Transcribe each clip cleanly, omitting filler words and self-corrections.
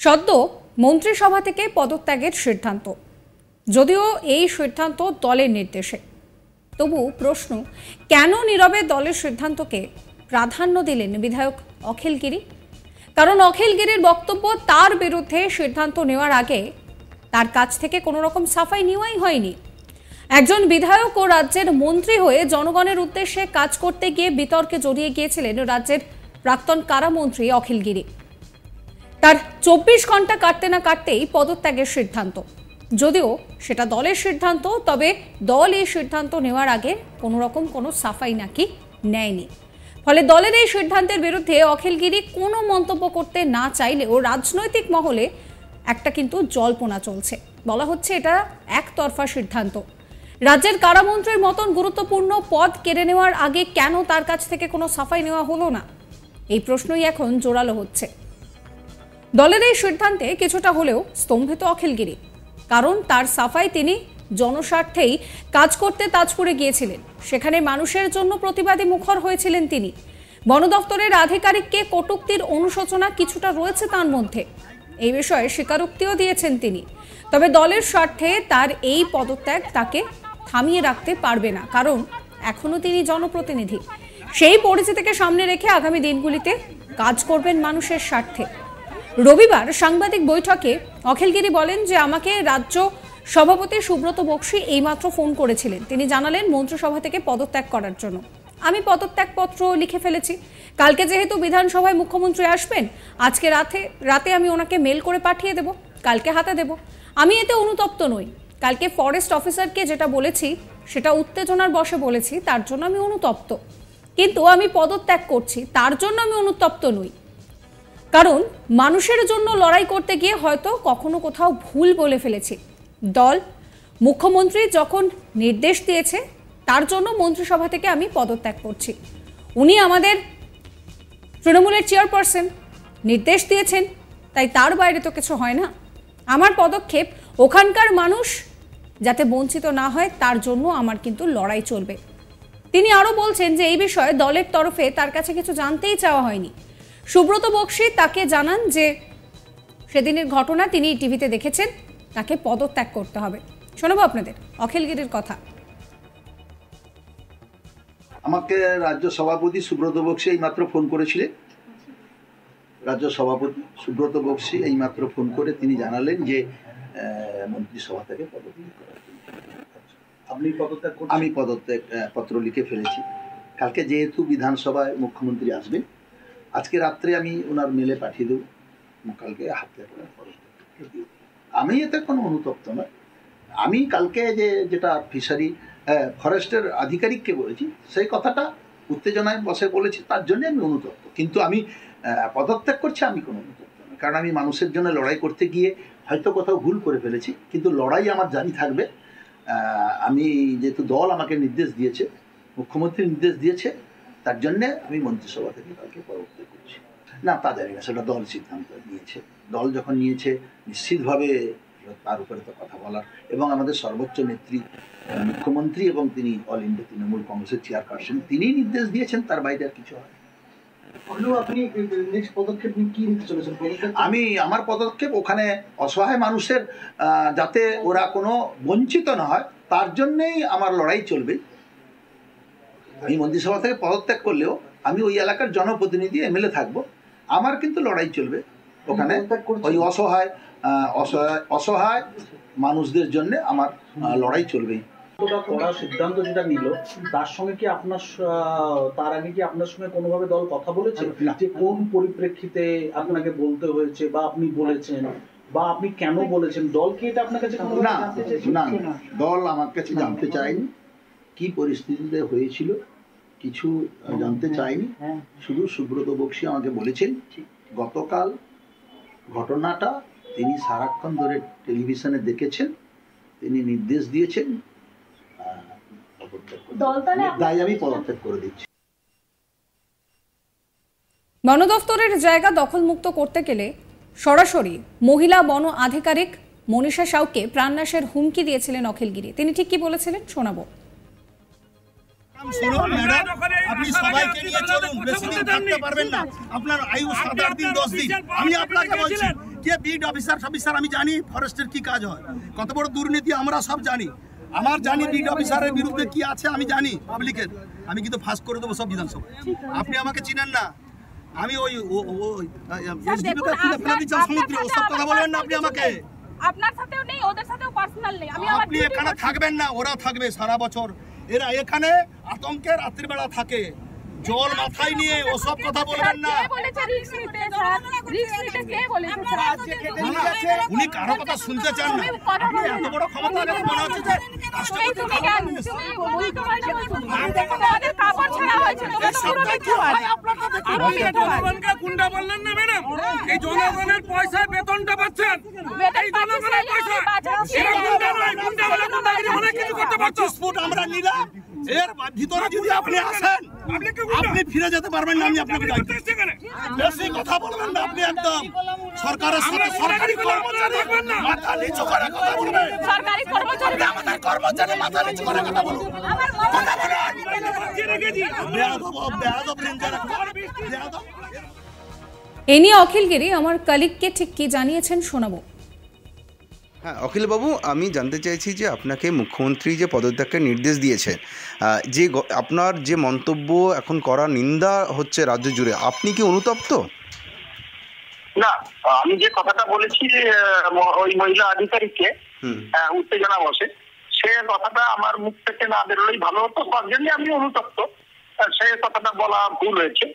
সদ্য মন্ত্রিসভা থেকে পদত্যাগের সিদ্ধান্ত, যদিও এই সিদ্ধান্ত দলের নির্দেশে, তবু প্রশ্ন, কেন নীরবে দলের সিদ্ধান্তকে প্রাধান্য দিলেন বিধায়ক অখিল গিরি? কারণ অখিল গিরির বক্তব্য, তার বিরুদ্ধে সিদ্ধান্ত নেওয়ার আগে তার কাছ থেকে কোনো রকম সাফাই নেওয়াই হয়নি। একজন বিধায়ক ও রাজ্যের মন্ত্রী হয়ে জনগণের উদ্দেশ্যে কাজ করতে গিয়ে বিতর্কে জড়িয়ে গিয়েছিলেন রাজ্যের প্রাক্তন কারামন্ত্রী অখিল গিরি। তার 24 ঘন্টা কাটতে না কাটতেই পদত্যাগের সিদ্ধান্ত, যদিও সেটা দলের সিদ্ধান্ত, তবে দল এই সিদ্ধান্ত নেওয়ার আগে কোনো সাফাই নাকি নেয়নি। ফলে দলের এই সিদ্ধান্তের বিরুদ্ধে অখিল গিরি কোনো মন্তব্য করতে না চাইলেও রাজনৈতিক মহলে একটা কিন্তু জল্পনা চলছে। বলা হচ্ছে এটা একতরফা সিদ্ধান্ত। রাজ্যের কারামন্ত্রীর মতন গুরুত্বপূর্ণ পদ কেড়ে নেওয়ার আগে কেন তার কাছ থেকে কোনো সাফাই নেওয়া হলো না, এই প্রশ্নই এখন জোরালো হচ্ছে। দলের এই সিদ্ধান্তে কিছুটা হলেও স্তম্ভিত অখিল গিরি, কারণ তার সাফাই, তিনি জনস্বার্থেই কাজ করতে তাজপুরে গিয়েছিলেন, সেখানে মানুষের জন্য প্রতিবাদী মুখর হয়েছিলেন তিনি। বন দপ্তরের আধিকারিককে কটূক্তির অনুশোচনা কিছুটা রয়েছে তার মধ্যে, এই বিষয়ে স্বীকারোক্তিও দিয়েছেন তিনি। তবে দলের স্বার্থে তার এই পদত্যাগ তাকে থামিয়ে রাখতে পারবে না, কারণ এখনো তিনি জনপ্রতিনিধি। সেই পরিস্থিতিকে সামনে রেখে আগামী দিনগুলিতে কাজ করবেন মানুষের স্বার্থে। রবিবার সাংবাদিক বৈঠকে অখিল গিরি বলেন যে, আমাকে রাজ্য সভাপতি সুব্রত বক্সী এইমাত্র ফোন করেছিলেন। তিনি জানালেন মন্ত্রিসভা থেকে পদত্যাগ করার জন্য। আমি পদত্যাগপত্র লিখে ফেলেছি। কালকে যেহেতু বিধানসভায় মুখ্যমন্ত্রী আসবেন, আজকে রাতে আমি ওনাকে মেল করে পাঠিয়ে দেব, কালকে হাতে দেব। আমি এতে অনুতপ্ত নই। কালকে ফরেস্ট অফিসারকে যেটা বলেছি সেটা উত্তেজনার বশে বলেছি, তার জন্য আমি অনুতপ্ত। কিন্তু আমি পদত্যাগ করছি, তার জন্য আমি অনুতপ্ত নই। কারণ মানুষের জন্য লড়াই করতে গিয়ে হয়তো কখনো কোথাও ভুল বলে ফেলেছি। দল, মুখ্যমন্ত্রী যখন নির্দেশ দিয়েছে, তার জন্য মন্ত্রিসভা থেকে আমি পদত্যাগ করছি। উনি আমাদের তৃণমূলের চেয়ারপারসন, নির্দেশ দিয়েছেন, তাই তার বাইরে তো কিছু হয় না। আমার পদক্ষেপ ওখানকার মানুষ যাতে বঞ্চিত না হয়, তার জন্য আমার কিন্তু লড়াই চলবে। তিনি আরও বলছেন যে এই বিষয়ে দলের তরফে তার কাছে কিছু জানতেই চাওয়া হয়নি। সুব্রত বক্সী তাকে জানান যে সেদিনের ঘটনা তিনি টিভিতে দেখেছেন, তাকে পদত্যাগ করতে হবে। শোনাবো আপনাদের অখিল গিরির কথা। আমাকে রাজ্য সভাপতি সুব্রত বক্সী এইমাত্র ফোন করেছিলেন। রাজ্য সভাপতি সুব্রত বক্সী এইমাত্র ফোন করে তিনি জানালেন যে মন্ত্রিসভা থেকে পদত্যাগ করার জন্য। আপনি পদত্যাগ করছেন? আমি পদত্যাগ পত্র লিখে ফেলেছি। কালকে যেহেতু বিধানসভায় মুখ্যমন্ত্রী আসবেন, আজকে রাত্রে আমি ওনার মেলে পাঠিয়ে দেবো, কালকে হাতে করে পদত্যাগ দিব। আমি এতে কোনো অনুতপ্ত নয়। আমি কালকে যেটা ফিশারি ফরেস্টের আধিকারিককে বলেছি, সেই কথাটা উত্তেজনায় বসে বলেছি, তার জন্য আমি অনুতপ্ত। কিন্তু আমি পদত্যাগ করছি, আমি কোনো অনুতপ্ত নয়। কারণ আমি মানুষের জন্য লড়াই করতে গিয়ে হয়তো কোথাও ভুল করে ফেলেছি, কিন্তু লড়াই আমার জারি থাকবে। আমি যেহেতু দল আমাকে নির্দেশ দিয়েছে, মুখ্যমন্ত্রী নির্দেশ দিয়েছে, তার জন্যে আমি মন্ত্রিসভা থেকে কালকে পদত্যাগ করছি। না, তা জানি না, সেটা দল সিদ্ধান্ত নিয়েছে। দল যখন নিয়েছে, নিশ্চিতভাবে তার উপরে তো কথা বলার, এবং আমাদের সর্বোচ্চ নেত্রী মুখ্যমন্ত্রী এবং তিনি অল ইন্ডিয়া তৃণমূল কংগ্রেসের চেয়ারপারসন, তিনি নির্দেশ দিয়েছেন, তার বাইরে আর কিছু হয়। আপনি নেক্সট পদক্ষেপ কি নিতে চলেছেন? আমার পদক্ষেপ ওখানে অসহায় মানুষের যাতে ওরা কোনো বঞ্চিত না হয়, তার জন্যেই আমার লড়াই চলবে। আমি মন্ত্রিসভা থেকে পদত্যাগ করলেও আমি ওই এলাকার জনপ্রতিনিধি, এমএলএ থাকবো, আমার কিন্তু লড়াই চলবে ওখানে। ওই অসহায় মানুষদের জন্য আমার লড়াই চলবেই। করার সিদ্ধান্ত যেটা নিল, তার সঙ্গে কি তার আগে কি আপনার সঙ্গে কোনোভাবে দল কথা বলেছে যে কোন পরিপ্রেক্ষিতে আপনাকে বলতে হয়েছে, বা আপনি বলেছেন, বা আপনি কেন বলেছেন? দল কি এটা আপনার কাছে না, দল আমার কাছে জানতে চায়নি কি পরিস্থিতিতে হয়েছিল, কিছু জানতে চায়নি। শুধু সুব্রত বক্সী আমাকে বলেছেন গতকাল ঘটনাটা তিনি সারাক্ষণ ধরে টেলিভিশনে দেখেছেন, তিনি নির্দেশ দিয়েছেন, তাই আমি পদত্যাগ করে দিচ্ছি। বন দফতরের জায়গা দখলমুক্ত করতে গেলে সরাসরি মহিলা বন আধিকারিক মনীষা সাউকে প্রাণনাশের হুমকি দিয়েছিলেন অখিল গিরি। তিনি ঠিক কি বলেছিলেন শোনাবো। শুনুন ম্যাডাম, আপনি সবাইকে নিয়ে চলুন, বেশি দিন থাকতে পারবেন না, আপনার আয়ু 7-8 দিন 10 দিন। আমি আপনাকে বলছি কে বিড অফিসার আমি জানি ফরেস্টের কি কাজ হয়, কত বড় দুর্নীতি আমরা সব জানি। আমার জানি বিড অফিসারের বিরুদ্ধে কি আছে আমি জানি পাবলিকের, আমি কিন্তু ফাঁস করে দেবো সব বিধানসভা। আপনি আমাকে চিনেন না, আমি ওই এসডিপিকে খুলে ফেলে দিচ্ছি সমুদ্রে, ওসব কথা বলবেন না আপনি আমাকে। আপনার সাথেও নেই, ওদের সাথেও পার্সোনাল নেই। আমি আমার আপনি এখানে থাকবেন না, ওরা থাকবে সারা বছর। এরা এখানে আতঙ্কের রাত্রিবেলা থাকে, জল মাথায় নিয়ে ওসব কথা বলবেন না। কে বলেছে রিস্ক নিতে? স্যার রিস্ক নিতে কে বলেছে? উনি কারো কথা শুনতে চান না। আপনি এত বড় ক্ষমতা গেলে মনে হচ্ছে যে তুমি কেন তুমি উল্টো পাল্টা বলছো? আমাদের কাপড় ছাড়া হয়েছে, তোমরা তো পুরো মিথ্যাবাদী। আপনি জনগণকে গুন্ডা বললেন না ম্যাডাম, এই জনগণের পয়সায় বেতনটা পাচ্ছেন, এই জনগণের পয়সা। এরা গুন্ডা নয়, গুন্ডা বলে গুন্ডাগিরি অনেক কিছু করতে পারছো। 25 ফুট আমরা নিলাম, এর ভিতরে যদি আপনি আসেন আপনি ফিরে যেতে পারবেন না। আমি আপনাকে বেশি কথা বলবেন না, আপনি একদম সরকারের সাথে সরকারি কর্মচারী মাথা নিচু করে কথা বলবেন। সরকারি কর্মচারী আমাদের কর্মচারী মাথা নিচু করে কথা বলুন। কথা বলুন। বেয়াদব রেঞ্জার, বেয়াদব। এ নিয়ে অখিল গিরি আমার কলিগকে ঠিক কি জানিয়েছেন শোনাবো। হ্যাঁ অখিলবাবু, আমি জানতে চাইছি যে আপনাকে মুখ্যমন্ত্রী যে পদত্যাগের নির্দেশ দিয়েছেন, যে আপনার যে মন্তব্য এখন করা নিন্দা হচ্ছে রাজ্য জুড়ে, আপনি কি অনুতপ্ত? না, আমি যে কথাটা বলেছি ওই মহিলা আধিকারিককে উত্তেজনা বসে, সে কথাটা আমার মুখ থেকে না বেরোলেই ভালো হতো। তার জন্য আমি অনুতপ্ত, সে কথাটা বলা ভুল হয়েছে,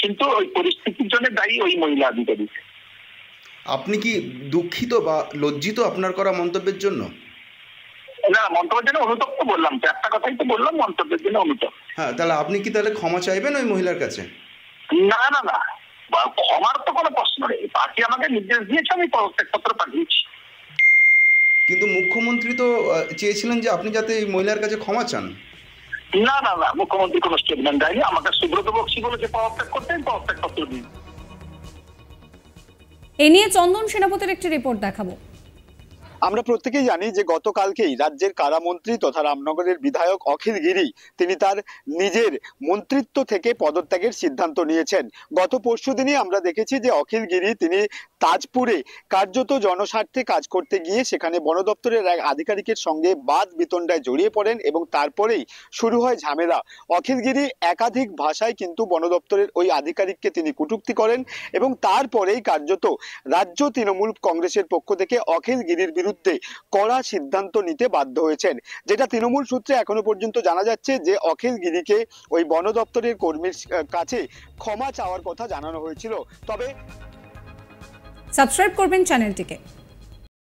কিন্তু ওই পরিস্থিতির জন্য দায়ী ওই মহিলা আধিকারিক। আপনি কি দুঃখিত বা লজ্জিত আপনার করা মন্তব্যের জন্য? না, মন্তব্যের জন্য অনুতপ্ত বললাম তো, একটা কথাই তো বললাম, মন্তব্যের জন্য অনুতপ্ত। হ্যাঁ, তাহলে আপনি কি তাহলে ক্ষমা চাইবেন ওই মহিলার কাছে? না না না, ক্ষমার তো কোনো প্রশ্ন নেই। পার্টি আমাকে নির্দেশ দিয়েছে, আমি পদত্যাগপত্র পাঠিয়েছি। কিন্তু মুখ্যমন্ত্রী তো চেয়েছিলেন যে আপনি যাতে এই মহিলার কাছে ক্ষমা চান। না না না, মুখ্যমন্ত্রী কোনো স্টেটমেন্ট দেয়নি। আমাকে সুব্রত বক্সি বলেছে পদত্যাগ করতে, আমি পদত্যাগপত্র দিই। এ নিয়ে চন্দন সেনাপতির একটি রিপোর্ট দেখাবো। আমরা প্রত্যেকেই জানি যে গতকালকেই রাজ্যের কারামন্ত্রী তথা রামনগরের বিধায়ক অখিল গিরি তিনি তার নিজের মন্ত্রিত্ব থেকে পদত্যাগের সিদ্ধান্ত নিয়েছেন। গত পরশুদিনই আমরা দেখেছি যে অখিল গিরি তিনি তাজপুরে কার্যত জনস্বার্থে কাজ করতে গিয়ে সেখানে বন দপ্তরের এক আধিকারিকের সঙ্গে বাদ বিতণ্ডায় জড়িয়ে পড়েন এবং তারপরেই শুরু হয় ঝামেলা। অখিল গিরি একাধিক ভাষায় কিন্তু বন দপ্তরের ওই আধিকারিককে তিনি কটূক্তি করেন এবং তারপরেই কার্যত রাজ্য তৃণমূল কংগ্রেসের পক্ষ থেকে অখিল গিরির বিরুদ্ধে কড়া সিদ্ধান্ত নিতে বাধ্য হয়েছেন। যেটা তৃণমূল সূত্রে এখনো পর্যন্ত জানা যাচ্ছে যে অখিল গিরিকে ওই বন দপ্তরের কর্মীর কাছে ক্ষমা চাওয়ার কথা জানানো হয়েছিল। তবে সাবস্ক্রাইব করবেন চ্যানেলটিকে।